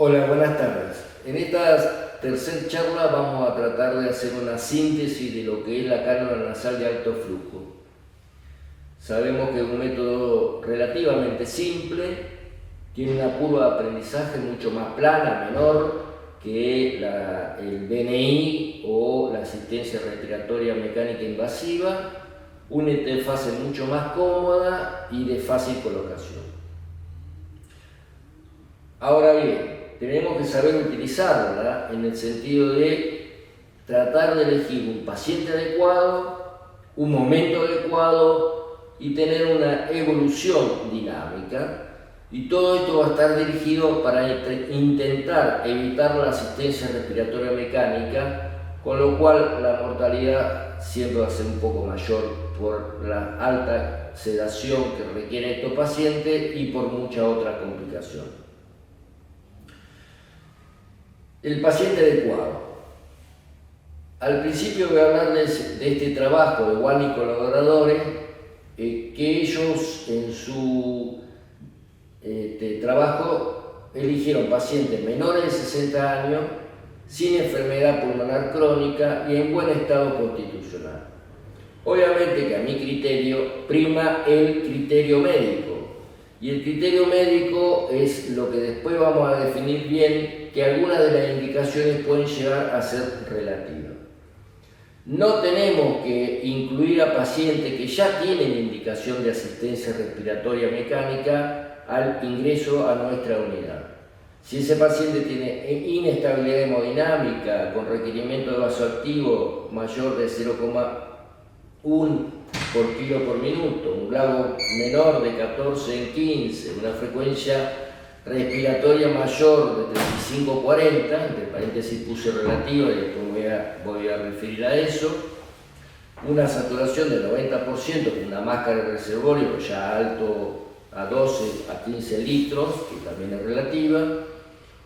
Hola, buenas tardes. En esta tercera charla vamos a tratar de hacer una síntesis de lo que es la cánula nasal de alto flujo. Sabemos que es un método relativamente simple, tiene una curva de aprendizaje mucho más plana, menor que el BNI o la asistencia respiratoria mecánica invasiva, una interfase mucho más cómoda y de fácil colocación. Ahora bien, tenemos que saber utilizarla en el sentido de tratar de elegir un paciente adecuado, un momento adecuado y tener una evolución dinámica. Y todo esto va a estar dirigido para intentar evitar la asistencia respiratoria mecánica, con lo cual la mortalidad siempre va a ser un poco mayor por la alta sedación que requieren estos pacientes y por mucha otra complicación. El paciente adecuado. Al principio voy a hablar de este trabajo de Wall y colaboradores, que ellos en su trabajo eligieron pacientes menores de 60 años, sin enfermedad pulmonar crónica y en buen estado constitucional. Obviamente que a mi criterio prima el criterio médico, y el criterio médico es lo que después vamos a definir bien, que algunas de las indicaciones pueden llegar a ser relativas. No tenemos que incluir a pacientes que ya tienen indicación de asistencia respiratoria mecánica al ingreso a nuestra unidad. Si ese paciente tiene inestabilidad hemodinámica con requerimiento de vasoactivo mayor de 0,1 por kilo por minuto, un lago menor de 14 en 15, una frecuencia respiratoria mayor de 35-40, entre paréntesis puse relativa y después voy a referir a eso, una saturación del 90% con una máscara de reservorio ya alto a 12 a 15 litros, que también es relativa,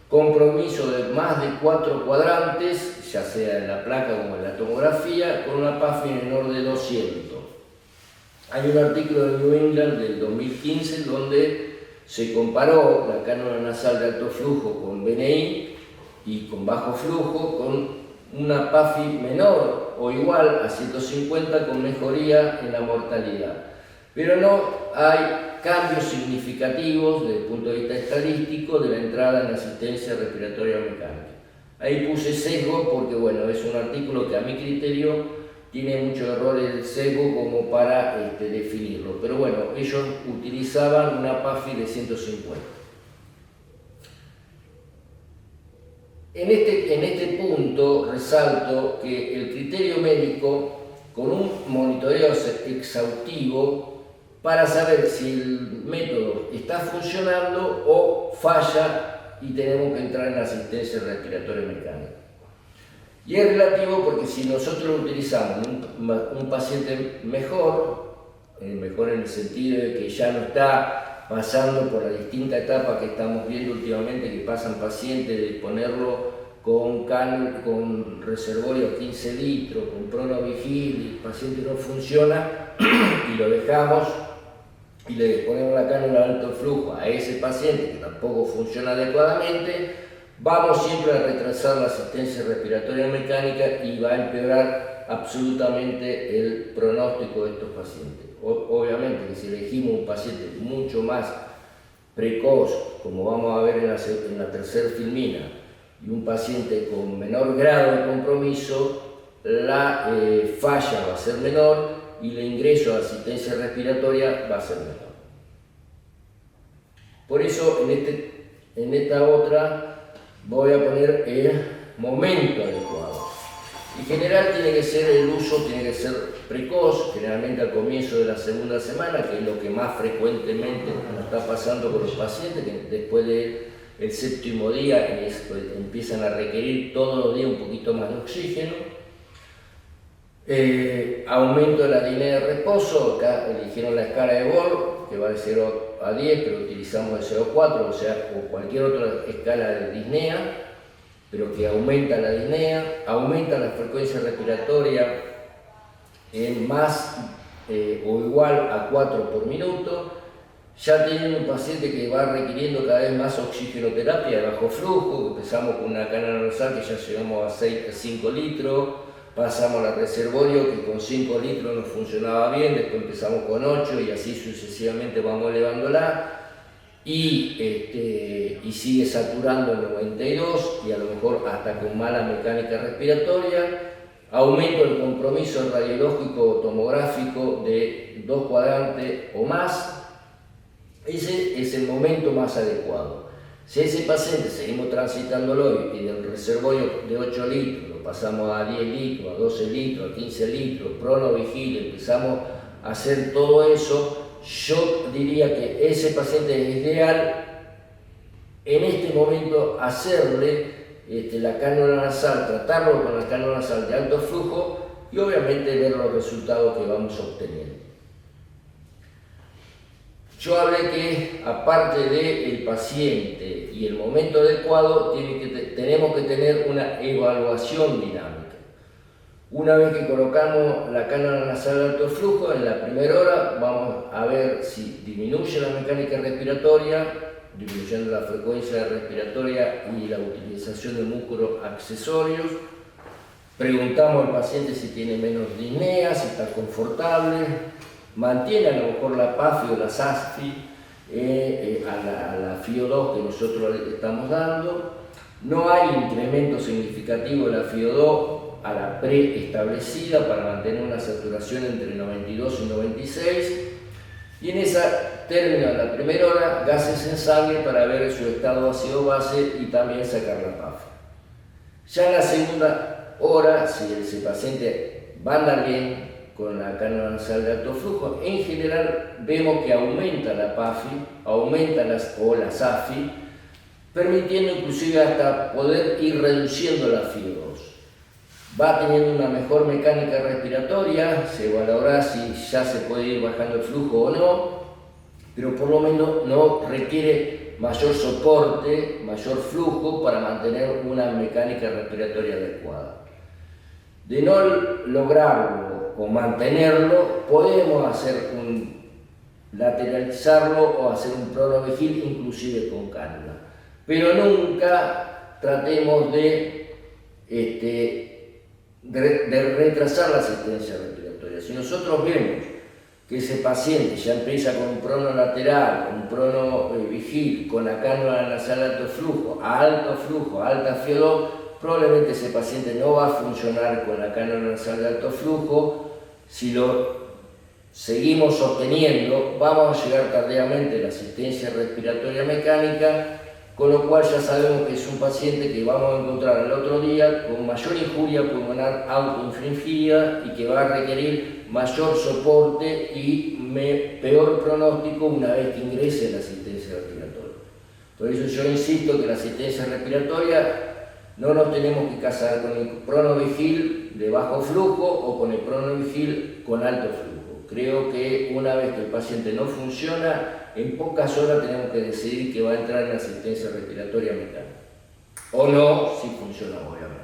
compromiso de más de 4 cuadrantes, ya sea en la placa como en la tomografía, con una PAFI menor de 200. Hay un artículo de New England del 2015 donde se comparó la cánula nasal de alto flujo con BNI y con bajo flujo con una PAFI menor o igual a 150 con mejoría en la mortalidad. Pero no hay cambios significativos desde el punto de vista estadístico de la entrada en asistencia respiratoria mecánica. Ahí puse sesgo porque bueno, es un artículo que a mi criterio tiene muchos errores de sesgo como para definirlo, pero bueno, ellos utilizaban una PAFI de 150. En este punto resalto que el criterio médico, con un monitoreo exhaustivo para saber si el método está funcionando o falla y tenemos que entrar en asistencia respiratoria mecánica. Y es relativo porque si nosotros utilizamos un paciente mejor en el sentido de que ya no está pasando por la distinta etapa que estamos viendo últimamente, que pasan pacientes de ponerlo con reservorio a 15 litros, con pronovigil, y el paciente no funciona y lo dejamos y le ponemos la cánula de alto flujo a ese paciente que tampoco funciona adecuadamente, vamos siempre a retrasar la asistencia respiratoria mecánica y va a empeorar absolutamente el pronóstico de estos pacientes. Obviamente que si elegimos un paciente mucho más precoz, como vamos a ver en la tercera filmina, y un paciente con menor grado de compromiso, la falla va a ser menor y el ingreso a asistencia respiratoria va a ser menor. Por eso en esta otra voy a poner el momento adecuado. En general el uso tiene que ser precoz, generalmente al comienzo de la segunda semana, que es lo que más frecuentemente nos está pasando con los pacientes, que después del séptimo día empiezan a requerir todos los días un poquito más de oxígeno. Aumento de la disnea de reposo, acá eligieron la escala de Borg, que va de 0 a 10, pero utilizamos de 0 a 4, o cualquier otra escala de disnea, pero que aumenta la disnea, aumenta la frecuencia respiratoria en más o igual a 4 por minuto, ya teniendo un paciente que va requiriendo cada vez más oxigenoterapia de bajo flujo, empezamos con una canal nasal que ya llegamos a 5 litros, pasamos al reservorio que con 5 litros nos funcionaba bien, después empezamos con 8 y así sucesivamente vamos elevándola y sigue saturando el 92 y a lo mejor hasta con mala mecánica respiratoria. Aumento el compromiso radiológico tomográfico de 2 cuadrantes o más. Ese es el momento más adecuado. Si ese paciente seguimos transitándolo y del reservorio de 8 litros lo pasamos a 10 litros, a 12 litros, a 15 litros, pronovigil, empezamos a hacer todo eso, yo diría que ese paciente es ideal en este momento hacerle la cánula nasal, tratarlo con la cánula nasal de alto flujo y obviamente ver los resultados que vamos obteniendo. Yo hablé que aparte del paciente y el momento adecuado, tenemos que tener una evaluación dinámica. Una vez que colocamos la cánula nasal de alto flujo, en la primera hora vamos a ver si disminuye la mecánica respiratoria, disminuyendo la frecuencia respiratoria y la utilización de músculos accesorios. Preguntamos al paciente si tiene menos disnea, si está confortable, mantiene a lo mejor la PAFI o la SASFI a la FiO2 que nosotros le estamos dando. No hay incremento significativo de la FiO2 a la preestablecida para mantener una saturación entre 92 y 96. Y en esa término de la primera hora, gases en sangre para ver su estado ácido-base y también sacar la PAFI. Ya en la segunda hora, si ese paciente va a andar bien con la cánula nasal de alto flujo, en general vemos que aumenta la PAFI, aumenta la SAFI, permitiendo inclusive hasta poder ir reduciendo la FiO2. Va teniendo una mejor mecánica respiratoria, se evaluará si ya se puede ir bajando el flujo o no, pero por lo menos no requiere mayor soporte, mayor flujo para mantener una mecánica respiratoria adecuada. De no lograrlo o mantenerlo, podemos lateralizarlo o hacer un pronovigil inclusive con cánula, pero nunca tratemos de retrasar la asistencia respiratoria. Si nosotros vemos que ese paciente ya empieza con un prono lateral, un prono vigil, con la cánula nasal de alto flujo, alta FiO2, probablemente ese paciente no va a funcionar con la cánula nasal de alto flujo. Si lo seguimos sosteniendo, vamos a llegar tardíamente a la asistencia respiratoria mecánica, con lo cual ya sabemos que es un paciente que vamos a encontrar al otro día con mayor injuria pulmonar autoinfligida y que va a requerir mayor soporte y peor pronóstico una vez que ingrese la asistencia respiratoria. Por eso yo insisto que la asistencia respiratoria no nos tenemos que casar con el pronovigil de bajo flujo o con el pronovigil con alto flujo. Creo que una vez que el paciente no funciona, en pocas horas tenemos que decidir que va a entrar en asistencia respiratoria mecánica. O no, si funciona, obviamente.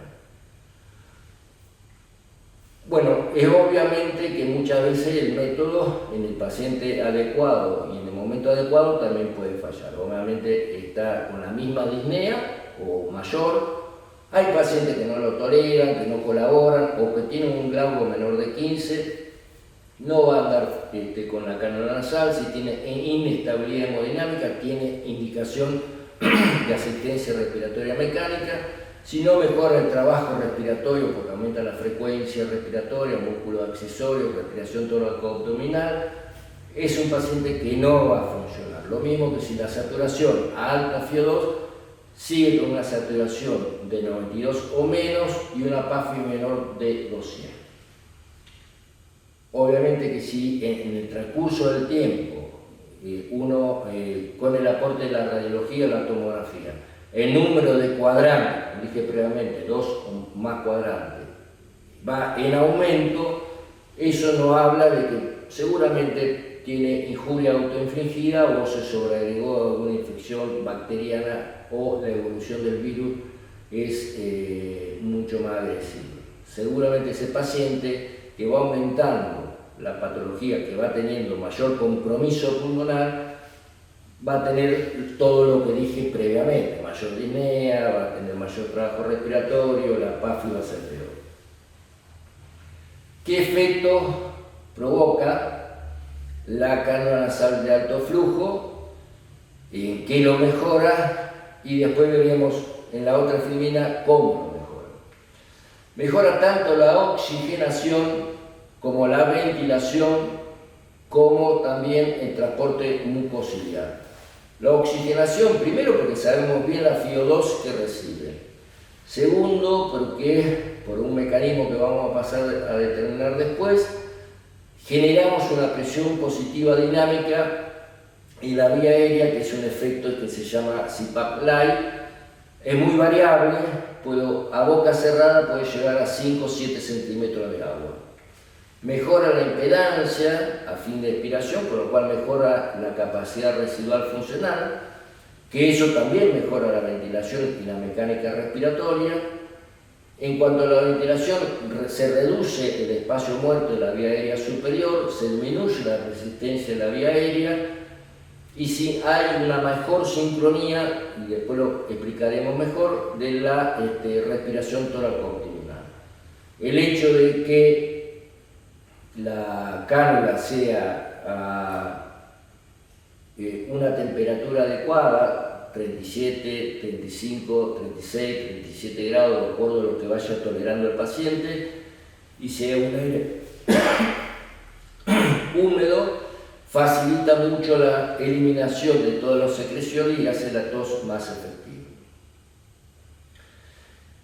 Bueno, es obviamente que muchas veces el método en el paciente adecuado y en el momento adecuado también puede fallar. Obviamente está con la misma disnea o mayor. Hay pacientes que no lo toleran, que no colaboran o que tienen un glauco menor de 15. No va a andar con la cánula nasal. Si tiene inestabilidad hemodinámica, tiene indicación de asistencia respiratoria mecánica. Si no mejora el trabajo respiratorio porque aumenta la frecuencia respiratoria, músculos accesorios, respiración tóraco-abdominal, es un paciente que no va a funcionar. Lo mismo que si la saturación a alta FiO2 sigue con una saturación de 92 o menos y una PAFI menor de 200. Obviamente que si en el transcurso del tiempo uno con el aporte de la radiología o la tomografía, el número de cuadrantes, como dije previamente, 2 o más cuadrantes, va en aumento, eso nos habla de que seguramente tiene injuria autoinfligida o se sobreagregó alguna infección bacteriana o la evolución del virus es mucho más agresiva. Seguramente ese paciente que va aumentando la patología, que va teniendo mayor compromiso pulmonar, va a tener todo lo que dije previamente, mayor disnea, va a tener mayor trabajo respiratorio, la PAFI va a ser peor. ¿Qué efecto provoca la cánula nasal de alto flujo? ¿En qué lo mejora? Y después veremos en la otra filmina cómo lo mejora. Mejora tanto la oxigenación como la ventilación, como también el transporte mucociliar. La oxigenación, primero porque sabemos bien la FiO2 que recibe. Segundo, porque por un mecanismo que vamos a pasar a determinar después, generamos una presión positiva dinámica en la vía aérea, que es un efecto que se llama CPAP-like. Es muy variable, a boca cerrada puede llegar a 5 o 7 centímetros de agua. Mejora la impedancia a fin de expiración, por lo cual mejora la capacidad residual funcional, que eso también mejora la ventilación y la mecánica respiratoria. En cuanto a la ventilación, se reduce el espacio muerto de la vía aérea superior, se disminuye la resistencia de la vía aérea, y si hay una mejor sincronía, y después lo explicaremos mejor, de la respiración tóraco-abdominal. El hecho de que la cánula sea a una temperatura adecuada, 37, 35, 36, 37 grados, de acuerdo a lo que vaya tolerando el paciente, y sea un aire húmedo, facilita mucho la eliminación de todas las secreciones y hace la tos más efectiva.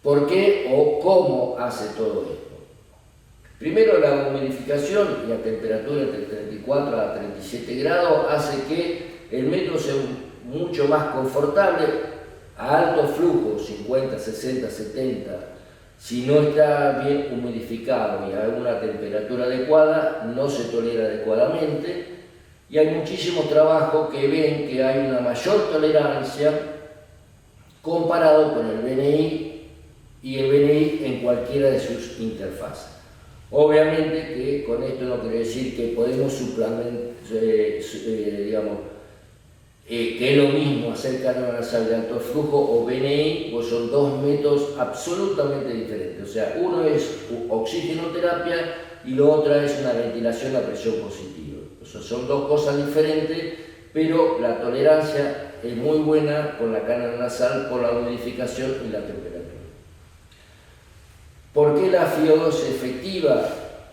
¿Por qué o cómo hace todo esto? Primero, la humidificación y a temperatura entre 34 a 37 grados hace que el método sea mucho más confortable a alto flujo, 50, 60, 70. Si no está bien humidificado y a una temperatura adecuada, no se tolera adecuadamente. Y hay muchísimos trabajos que ven que hay una mayor tolerancia comparado con el BNI y el BNI en cualquiera de sus interfaces. Obviamente que con esto no quiere decir que podemos suplementar, digamos, que es lo mismo hacer cánula nasal de alto flujo o BNI, pues son dos métodos absolutamente diferentes. O sea, uno es oxigenoterapia y lo otro es una ventilación a presión positiva. O sea, son dos cosas diferentes, pero la tolerancia es muy buena con la cánula nasal por la humidificación y la temperatura. ¿Por qué la FiO2 es efectiva?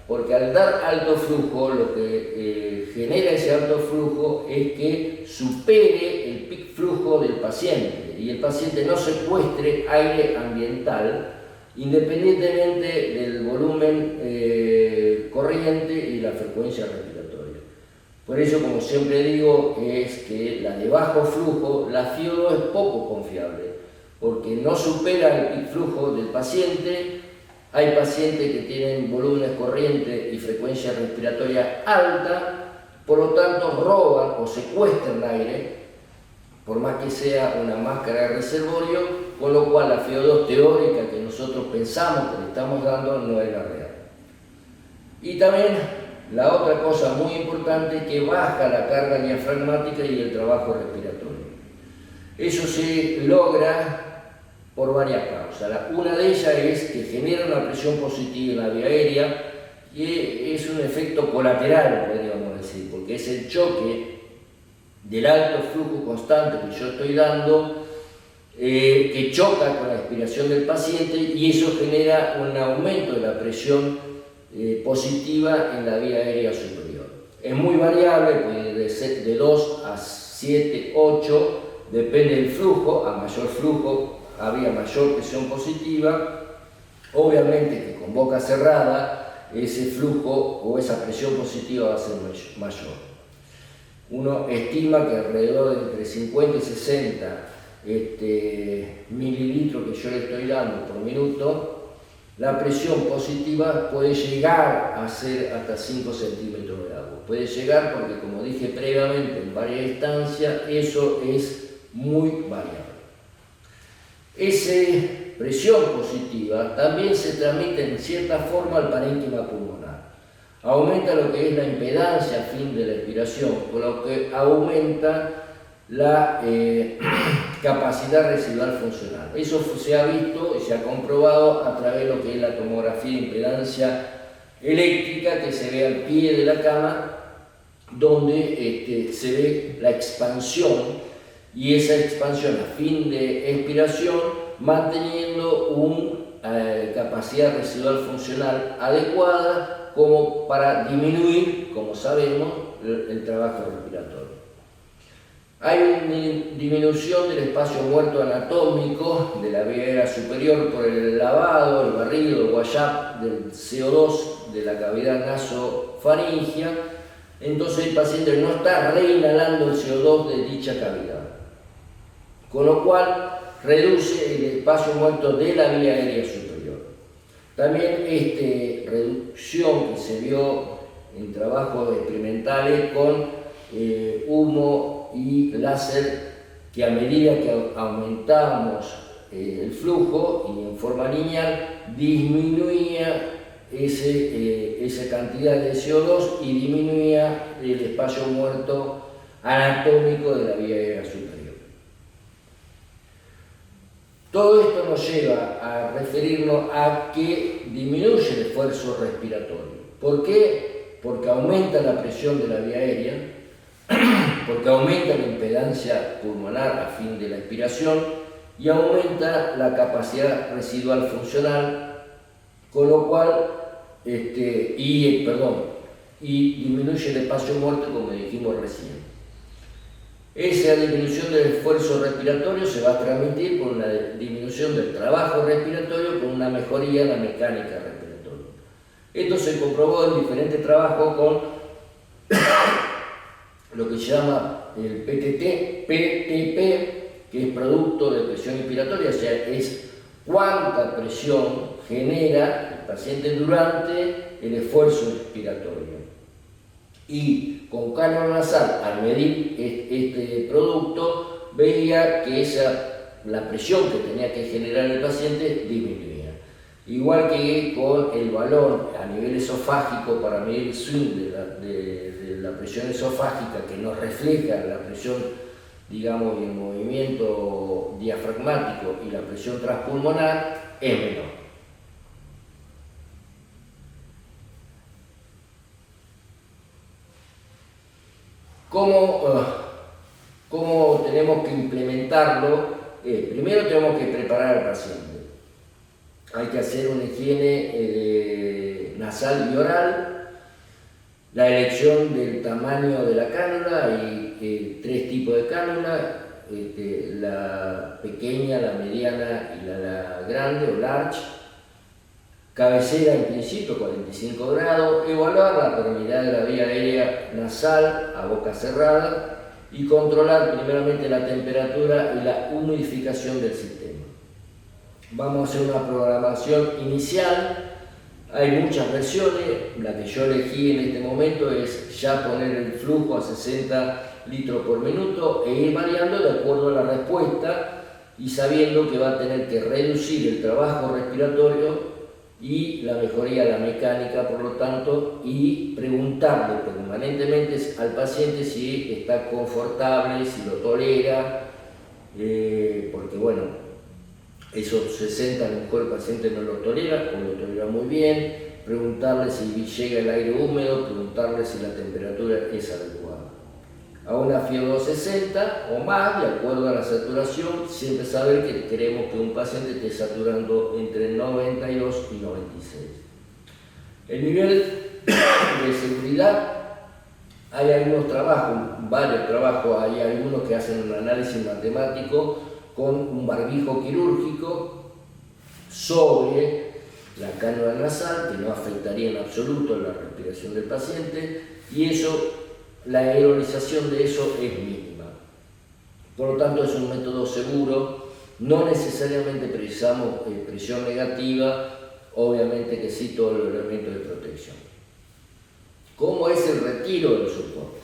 Porque al dar alto flujo, lo que genera ese alto flujo es que supere el pic flujo del paciente y el paciente no secuestre aire ambiental independientemente del volumen corriente y la frecuencia respiratoria. Por eso, como siempre digo, es que la de bajo flujo, la FiO2 es poco confiable porque no supera el pic flujo del paciente. Hay pacientes que tienen volúmenes corrientes y frecuencia respiratoria alta, por lo tanto roban o secuestran aire, por más que sea una máscara de reservorio, con lo cual la FiO2 teórica que nosotros pensamos que le estamos dando no es la real. Y también la otra cosa muy importante es que baja la carga diafragmática y el trabajo respiratorio. Eso se logra por varias causas. Una de ellas es que genera una presión positiva en la vía aérea y es un efecto colateral, podríamos decir, porque es el choque del alto flujo constante que yo estoy dando que choca con la expiración del paciente y eso genera un aumento de la presión positiva en la vía aérea superior. Es muy variable, puede ser de 2 a 7, 8, depende del flujo. A mayor flujo había mayor presión positiva, obviamente que con boca cerrada ese flujo o esa presión positiva va a ser mayor. Uno estima que alrededor de entre 50 y 60 mililitros que yo le estoy dando por minuto, la presión positiva puede llegar a ser hasta 5 centímetros de agua. Puede llegar porque, como dije previamente en varias instancias, eso es muy variable. Esa presión positiva también se transmite en cierta forma al parénquima pulmonar. Aumenta lo que es la impedancia a fin de la expiración, con lo que aumenta la capacidad residual funcional. Eso se ha visto y se ha comprobado a través de lo que es la tomografía de impedancia eléctrica que se ve al pie de la cama, donde se ve la expansión, y esa expansión a fin de expiración manteniendo una capacidad residual funcional adecuada como para disminuir, como sabemos, el trabajo respiratorio. Hay una disminución del espacio muerto anatómico de la vía aérea superior por el lavado, el barrido, el wash-up del CO2 de la cavidad nasofaringea. Entonces el paciente no está reinhalando el CO2 de dicha cavidad, con lo cual reduce el espacio muerto de la vía aérea superior. También esta reducción que se vio en trabajos experimentales con humo y láser, que a medida que aumentamos el flujo y en forma lineal disminuía esa cantidad de CO2 y disminuía el espacio muerto anatómico de la vía aérea superior. Todo esto nos lleva a referirnos a que disminuye el esfuerzo respiratorio. ¿Por qué? Porque aumenta la presión de la vía aérea, porque aumenta la impedancia pulmonar a fin de la expiración y aumenta la capacidad residual funcional, con lo cual y disminuye el espacio muerto, como dijimos recién. Esa disminución del esfuerzo respiratorio se va a transmitir por una disminución del trabajo respiratorio, con una mejoría en la mecánica respiratoria. Esto se comprobó en diferentes trabajos con lo que se llama el PTP, que es producto de presión inspiratoria, o sea, es cuánta presión genera el paciente durante el esfuerzo inspiratorio. Y con cánula nasal, al medir este producto, veía que la presión que tenía que generar el paciente disminuía. Igual que con el balón a nivel esofágico para medir el swing de la presión esofágica, que nos refleja la presión, digamos, y el movimiento diafragmático, y la presión transpulmonar es menor. ¿Cómo tenemos que implementarlo? Primero tenemos que preparar al paciente. Hay que hacer una higiene nasal y oral, la elección del tamaño de la cánula. Hay 3 tipos de cánula, la pequeña, la mediana y la grande o large. Cabecera en principio 45 grados, evaluar la permeabilidad de la vía aérea nasal a boca cerrada y controlar primeramente la temperatura y la humidificación del sistema. Vamos a hacer una programación inicial. Hay muchas versiones, la que yo elegí en este momento es ya poner el flujo a 60 litros por minuto e ir variando de acuerdo a la respuesta, y sabiendo que va a tener que reducir el trabajo respiratorio y la mejoría de la mecánica, por lo tanto, y preguntarle permanentemente al paciente si está confortable, si lo tolera, porque bueno, esos 60 a lo mejor el paciente no lo tolera o lo tolera muy bien, preguntarle si llega el aire húmedo, preguntarle si la temperatura es adecuada. A una FiO2 60 o más, de acuerdo a la saturación, siempre saber que queremos que un paciente esté saturando entre 92 y 96. El nivel de seguridad, hay algunos trabajos, varios trabajos, hay algunos que hacen un análisis matemático con un barbijo quirúrgico sobre la cánula nasal, que no afectaría en absoluto la respiración del paciente, y eso, la aerolización de eso es mínima. Por lo tanto, es un método seguro. No necesariamente precisamos presión negativa, obviamente que sí todos los elementos de protección. ¿Cómo es el retiro del soporte?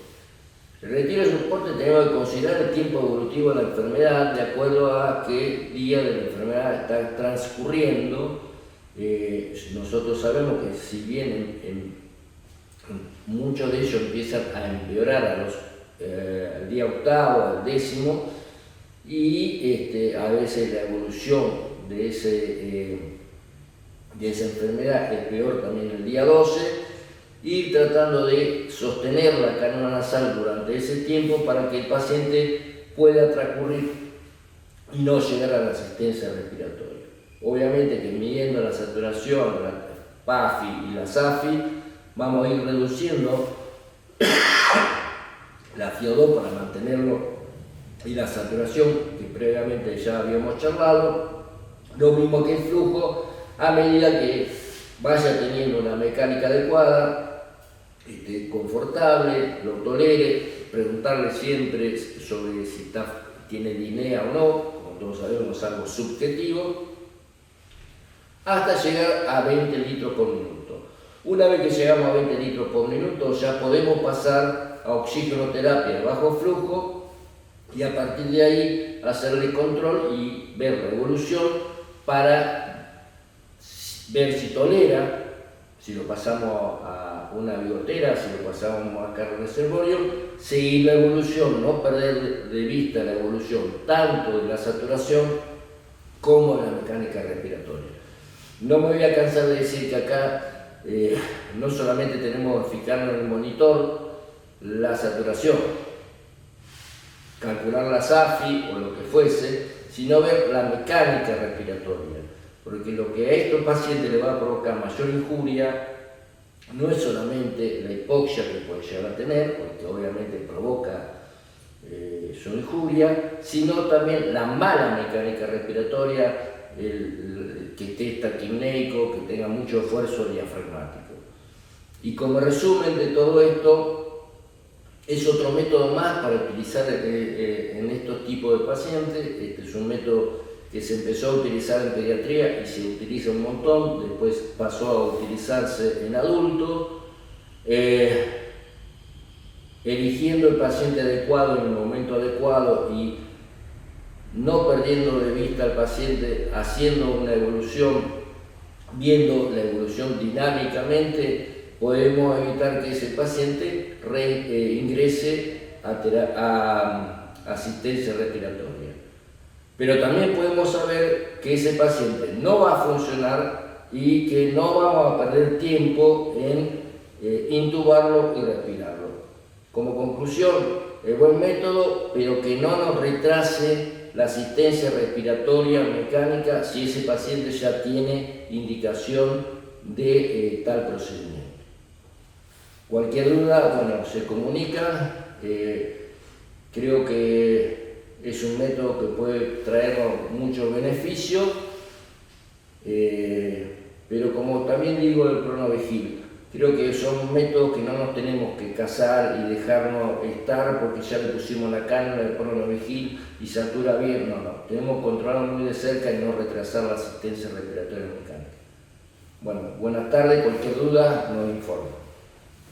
El retiro del soporte tenemos que considerar el tiempo evolutivo de la enfermedad de acuerdo a qué día de la enfermedad está transcurriendo. Nosotros sabemos que si bien muchos de ellos empiezan a empeorar a los al día octavo, al décimo, y a veces la evolución de esa enfermedad es peor también el día 12, ir tratando de sostener la cánula nasal durante ese tiempo para que el paciente pueda transcurrir y no llegar a la asistencia respiratoria. Obviamente que midiendo la saturación, la PAFI y la SAFI, vamos a ir reduciendo la FiO2 para mantenerlo y la saturación que previamente ya habíamos charlado, lo mismo que el flujo, a medida que vaya teniendo una mecánica adecuada, confortable, lo tolere, preguntarle siempre sobre si tiene disnea o no, como todos sabemos es algo subjetivo, hasta llegar a 20 litros por minuto. Una vez que llegamos a 20 litros por minuto ya podemos pasar a oxigenoterapia de bajo flujo y a partir de ahí hacerle control y ver la evolución para ver si tolera, si lo pasamos a una bigotera, si lo pasamos a carro reservorio, seguir la evolución, no perder de vista la evolución tanto de la saturación como de la mecánica respiratoria. No me voy a cansar de decir que acá no solamente tenemos que fijarnos en el monitor la saturación, calcular la SAFI o lo que fuese, sino ver la mecánica respiratoria, porque lo que a estos pacientes les va a provocar mayor injuria no es solamente la hipoxia que puede llegar a tener, porque obviamente provoca su injuria, sino también la mala mecánica respiratoria, que esté taquipneico, que tenga mucho esfuerzo diafragmático. Y como resumen de todo esto, es otro método más para utilizar en estos tipos de pacientes. Este es un método que se empezó a utilizar en pediatría y se utiliza un montón, después pasó a utilizarse en adultos, eligiendo el paciente adecuado en el momento adecuado y no perdiendo de vista al paciente, haciendo una evolución, viendo la evolución dinámicamente, podemos evitar que ese paciente ingrese a asistencia respiratoria. Pero también podemos saber que ese paciente no va a funcionar y que no vamos a perder tiempo en intubarlo y respirarlo. Como conclusión, es buen método, pero que no nos retrase la asistencia respiratoria mecánica si ese paciente ya tiene indicación de tal procedimiento. Cualquier duda, bueno, se comunica. Creo que es un método que puede traernos muchos beneficios, pero como también digo del Pronavigil, creo que son métodos que no nos tenemos que casar y dejarnos estar porque ya le pusimos la cánula del Pronavigil y satura bien. No, tenemos que controlarlo muy de cerca y no retrasar la asistencia respiratoria mecánica. Bueno, buenas tardes, cualquier duda nos informa.